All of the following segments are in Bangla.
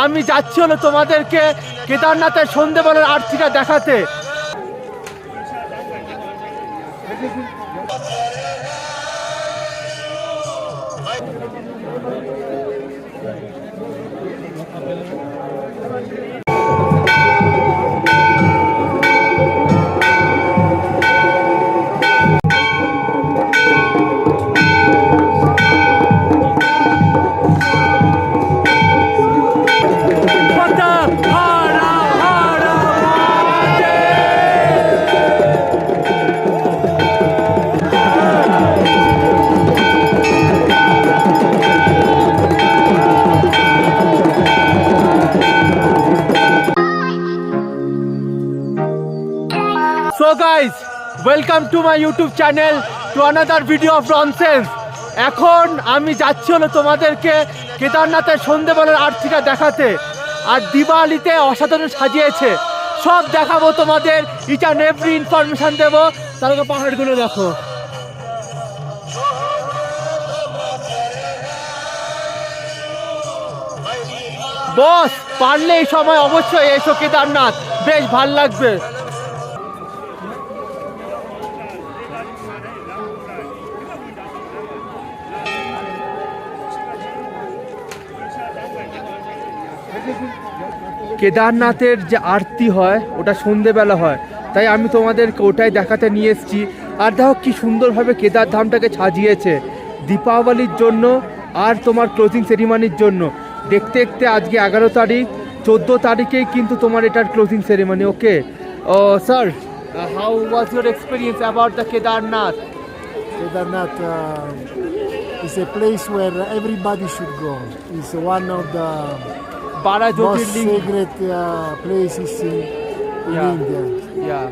আমি যাচ্ছি হলো তোমাদেরকে কেদারনাথের সন্ধ্যেবেলার আরতিটা দেখাতে। So guys, welcome to my YouTube channel to another video of Nonsense. এখন আমি যাচ্ছি হলো তোমাদেরকে কেদারনাথের সন্ধ্যেবেলার আরতিটা দেখাতে। আর দিওয়ালিতে অসাধারণ সাজিয়েছে, সব দেখাবো তোমাদের, ইচ অ্যান্ড এভরি ইনফরমেশন দেবো। তারপরে পাহাড়গুলো দেখো। বস পারলে এই সময় অবশ্যই এসো কেদারনাথ, বেশ ভাল লাগবে। কেদারনাথের যে আরতি হয় ওটা সন্ধেবেলা হয়, তাই আমি তোমাদেরকে ওটাই দেখাতে নিয়ে এসেছি। আর দেখো কি সুন্দরভাবে কেদার ধামটাকে সাজিয়েছে দীপাবলির জন্য আর তোমার ক্লোজিং সেরিমনির জন্য। দেখতে দেখতে আজকে 11 তারিখ, 14 তারিখেই কিন্তু তোমার এটার closing ceremony. Okay sir, how was your experience about the Kedarnath? Kedarnath is a place where everybody should go. It's one of the 12 most Jyotirlinga. sacred places in Yeah. India. Yeah.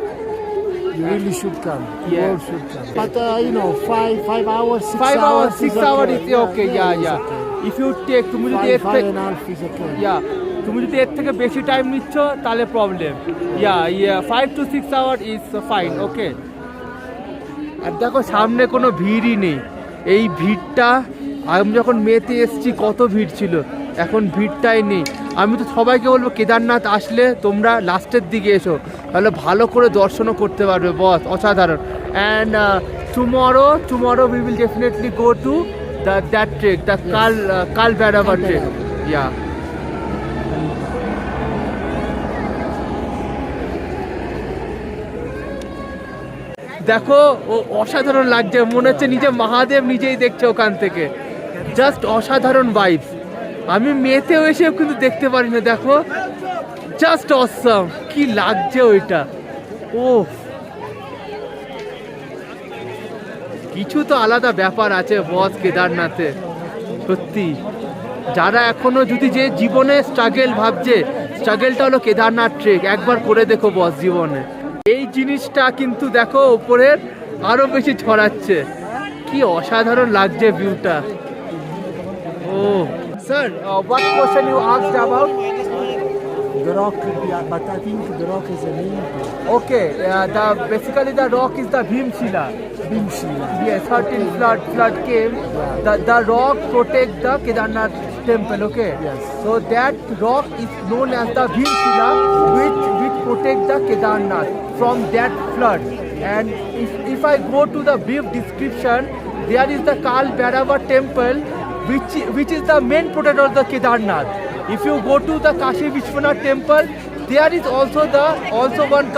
You really should come. You Yeah. all should come. But you know, 5 hours, 6 5 hours, 6 is hours okay. is okay. Yeah, it's yeah. okay. If you take, তুমি যদি এর 5 থেকে and a half is okay. তুমি যদি এর থেকে বেশি টাইম নিচ্ছ তাহলে problem. 5 to 6 hours is fine. Okay. আর দেখো সামনে কোনো ভিড়ই নেই। এই ভিড়টা আমি যখন মেতে এসেছি কত ভিড় ছিল, এখন ভিড়টাই নেই। আমি তো সবাইকে বলবো কেদারনাথ আসলে তোমরা লাস্টের দিকে এসো, তাহলে ভালো করে দর্শনও করতে পারবে। বস অসাধারণ। And tomorrow we will definitely go to that trek, the কাল ভৈরবা ট্রেক। ইয়া, দেখো ও অসাধারণ লাগছে, মনে হচ্ছে নিজে মহাদেব নিজেই দেখছে ওখান থেকে। জাস্ট অসাধারণ ভাইবস। আমি মেতেও এসেও কিন্তু দেখতে পারি না, দেখো জাস্ট অসাম, কি লাগছে ওইটা। ও কিছু তো আলাদা ব্যাপার আছে বস কেদারনাথে, সত্যি। যারা এখনো যদি যে জীবনে স্ট্রাগল ভাবছে, স্ট্রাগলটা হলো কেদারনাথ ট্রেক, একবার করে দেখো বস জীবনে। এই জিনিসটা কিন্তু দেখো উপরের আরো বেশি ছড়াচ্ছে, কি অসাধারণ লাগছে ভিউটা। ও sir, what question you asked about? The rock, yeah, but I think the rock is a name. Okay, basically the rock is the Bhimshila. Bhimshila. Yes, 13 flood came. The rock protect the Kedarnath temple. Okay. Yes. So that rock is known as the Bhimshila, which protect the Kedarnath from that flood. And if I go to the brief description, there is the Kal Bhairava temple, which is the main protector of the Kedarnath. If you go to the Kashi Vishwanath temple, there is also one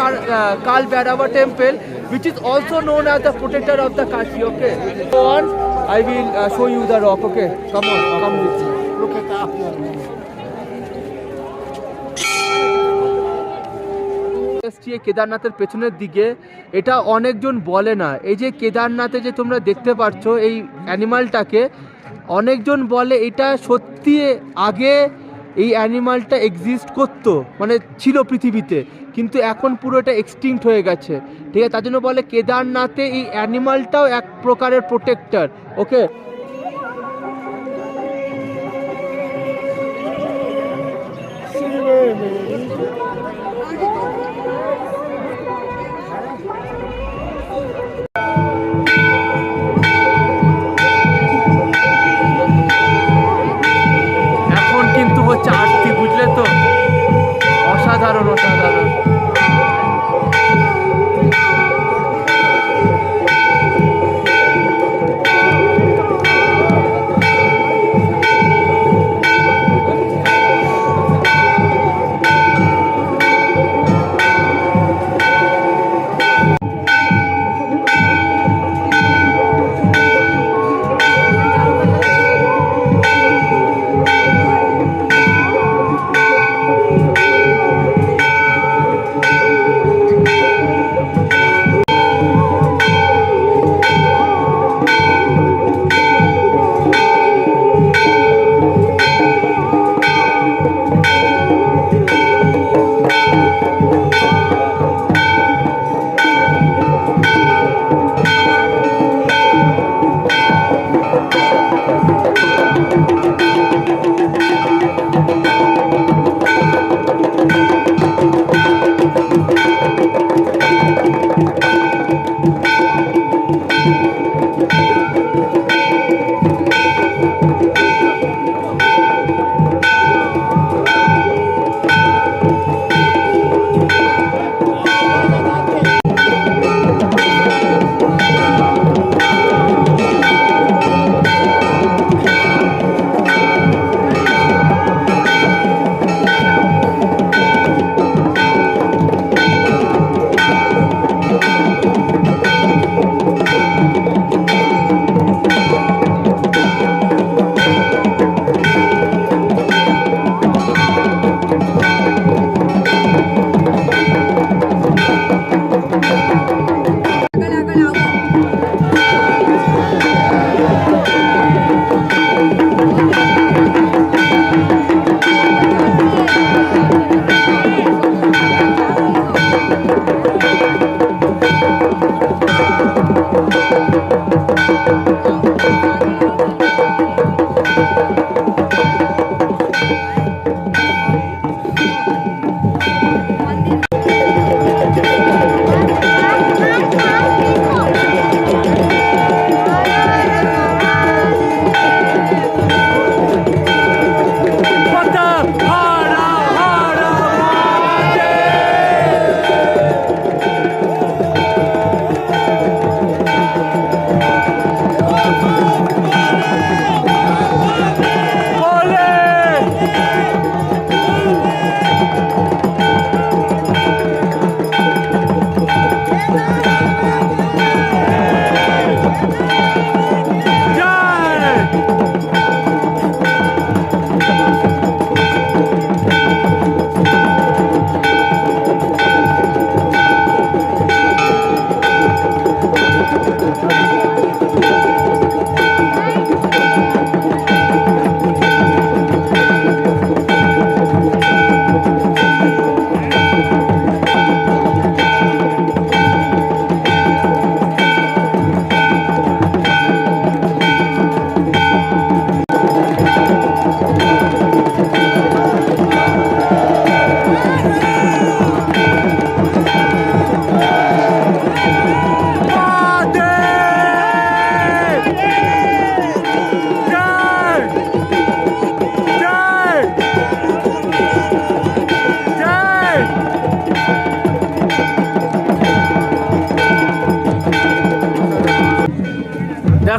Kal Bhairava temple, which is also known as the protector of the Kashi. Okay. Go on, I will show you the rock. Okay, come on, come with me. Look at up there. কেদারনাথের পেছনের দিকে, এটা অনেকজন বলে না। এই যে কেদারনাথে যে তোমরা দেখতে পাচ্ছ এই অ্যানিমালটাকে, অনেকজন বলে এটা সত্যি আগে এই অ্যানিমালটা এক্সিস্ট করতো, মানে ছিল পৃথিবীতে, কিন্তু এখন পুরো এটা এক্সটিংক্ট হয়ে গেছে। ঠিক আছে, তার জন্য বলে কেদারনাথে এই অ্যানিমালটাও এক প্রকারের প্রোটেক্টর। ওকে। এখন কিন্তু হচ্ছে আরতি, বুঝলে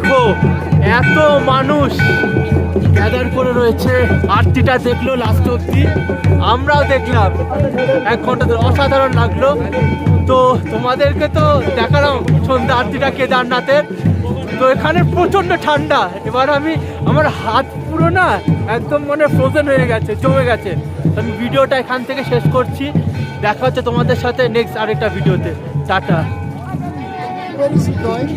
দেখো এত মানুষ গ্যাদার করে রয়েছে, আরতিটা দেখলো লাস্ট অব্দি, আমরাও দেখলাম 1 ঘন্টা ধরে, অসাধারণ লাগলো। তো তোমাদেরকে তো দেখালাম সন্ধ্যা আরতিটা কেদারনাথের। তো এখানে প্রচণ্ড ঠান্ডা, এবার আমার হাত পুরো না একদম মানে ফ্রোজেন হয়ে গেছে, জমে গেছে। আমি ভিডিওটা এখান থেকে শেষ করছি, দেখা হচ্ছে তোমাদের সাথে নেক্সট আরেকটা ভিডিওতে। Tata. Where is he going?